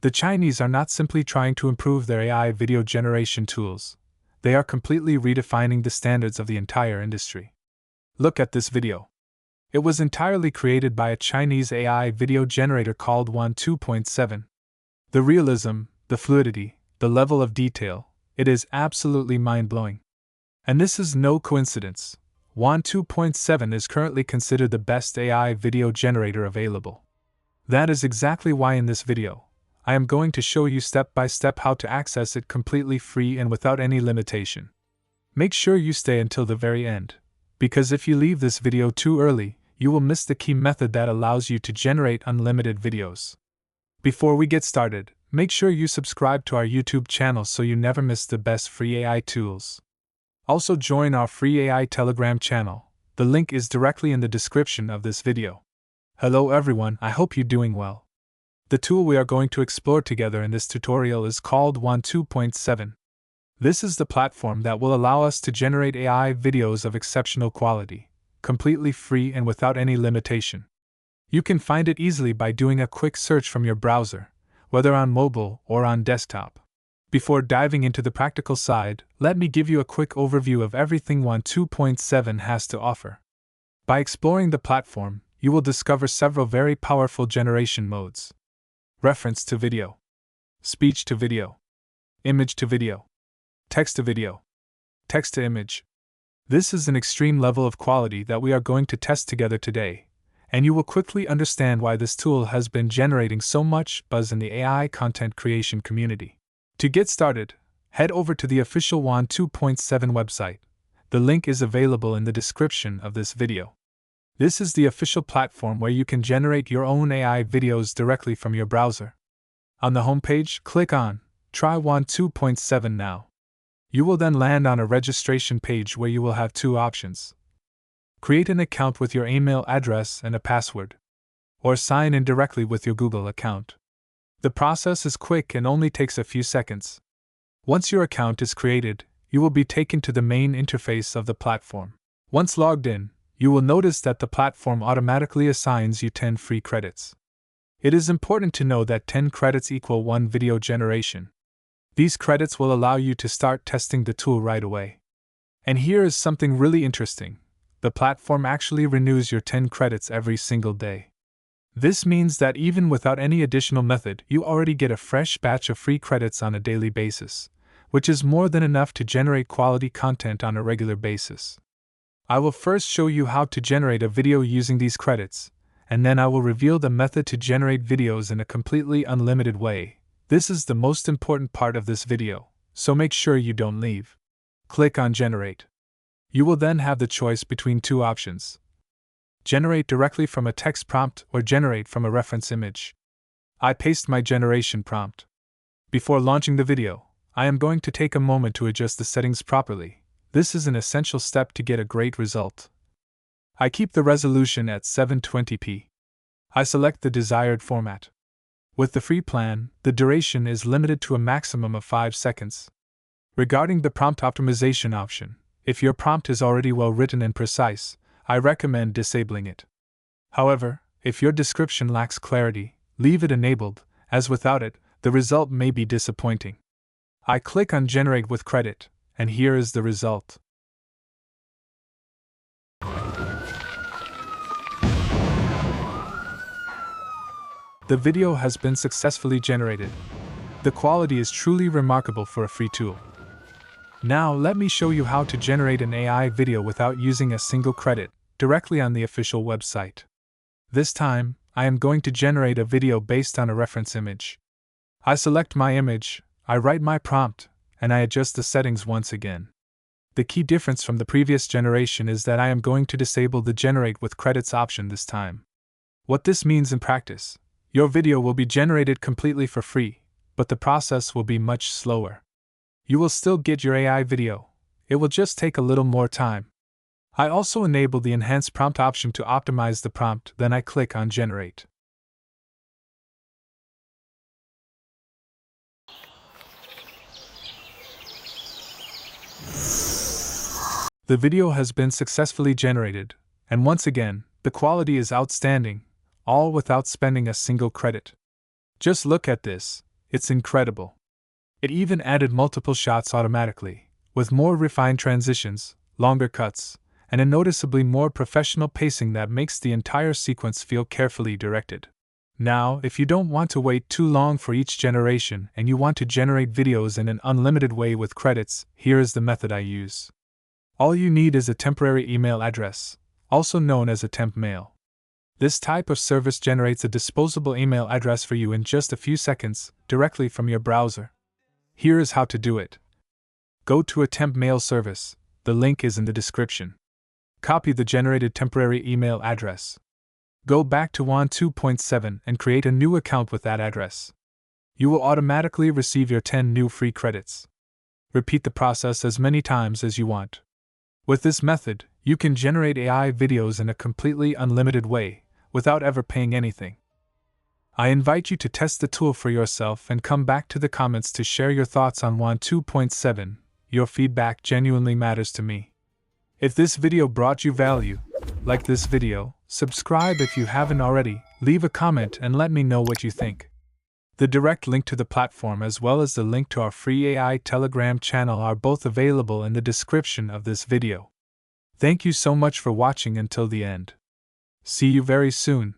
The Chinese are not simply trying to improve their AI video generation tools, they are completely redefining the standards of the entire industry. Look at this video. It was entirely created by a Chinese AI video generator called Wan 2.7. The realism, the fluidity, the level of detail, it is absolutely mind-blowing. And this is no coincidence. Wan 2.7 is currently considered the best AI video generator available. That is exactly why in this video, I am going to show you step by step how to access it completely free and without any limitation. Make sure you stay until the very end, because if you leave this video too early, you will miss the key method that allows you to generate unlimited videos. Before we get started, make sure you subscribe to our YouTube channel so you never miss the best free AI tools. Also join our free AI Telegram channel. The link is directly in the description of this video. Hello everyone, I hope you're doing well. The tool we are going to explore together in this tutorial is called Wan 2.7. This is the platform that will allow us to generate AI videos of exceptional quality, completely free and without any limitation. You can find it easily by doing a quick search from your browser, whether on mobile or on desktop. Before diving into the practical side, let me give you a quick overview of everything Wan 2.7 has to offer. By exploring the platform, you will discover several very powerful generation modes. Reference to video, speech to video, image to video, text to video, text to image. This is an extreme level of quality that we are going to test together today, and you will quickly understand why this tool has been generating so much buzz in the AI content creation community. To get started, head over to the official Wan 2.7 website. The link is available in the description of this video. This is the official platform where you can generate your own AI videos directly from your browser. On the homepage, click on Try Wan 2.7 now. You will then land on a registration page where you will have two options. Create an account with your email address and a password, or sign in directly with your Google account. The process is quick and only takes a few seconds. Once your account is created, you will be taken to the main interface of the platform. Once logged in, you will notice that the platform automatically assigns you 10 free credits. It is important to know that 10 credits equal 1 video generation. These credits will allow you to start testing the tool right away. And here is something really interesting. The platform actually renews your 10 credits every single day. This means that even without any additional method, you already get a fresh batch of free credits on a daily basis, which is more than enough to generate quality content on a regular basis. I will first show you how to generate a video using these credits, and then I will reveal the method to generate videos in a completely unlimited way. This is the most important part of this video, so make sure you don't leave. Click on Generate. You will then have the choice between two options. Generate directly from a text prompt or generate from a reference image. I paste my generation prompt. Before launching the video, I am going to take a moment to adjust the settings properly. This is an essential step to get a great result. I keep the resolution at 720p. I select the desired format. With the free plan, the duration is limited to a maximum of 5 seconds. Regarding the prompt optimization option, if your prompt is already well written and precise, I recommend disabling it. However, if your description lacks clarity, leave it enabled, as without it, the result may be disappointing. I click on Generate with Credit, and here is the result. The video has been successfully generated. The quality is truly remarkable for a free tool. Now let me show you how to generate an AI video without using a single credit, directly on the official website. This time, I am going to generate a video based on a reference image. I select my image, I write my prompt, and I adjust the settings once again. The key difference from the previous generation is that I am going to disable the Generate with Credits option this time. What this means in practice, your video will be generated completely for free, but the process will be much slower. You will still get your AI video, it will just take a little more time. I also enable the Enhanced Prompt option to optimize the prompt, then I click on Generate. The video has been successfully generated, and once again, the quality is outstanding, all without spending a single credit. Just look at this, It's incredible. It even added multiple shots automatically, with more refined transitions, longer cuts, and a noticeably more professional pacing that makes the entire sequence feel carefully directed. Now, if you don't want to wait too long for each generation and you want to generate videos in an unlimited way with credits, here is the method I use. All you need is a temporary email address, also known as a temp mail. This type of service generates a disposable email address for you in just a few seconds, directly from your browser. Here is how to do it. Go to a temp mail service, the link is in the description. Copy the generated temporary email address. Go back to Wan 2.7 and create a new account with that address. You will automatically receive your 10 new free credits. Repeat the process as many times as you want. With this method, you can generate AI videos in a completely unlimited way, without ever paying anything. I invite you to test the tool for yourself and come back to the comments to share your thoughts on Wan 2.7. Your feedback genuinely matters to me. If this video brought you value, like this video, subscribe if you haven't already, leave a comment and let me know what you think. The direct link to the platform as well as the link to our free AI Telegram channel are both available in the description of this video. Thank you so much for watching until the end. See you very soon.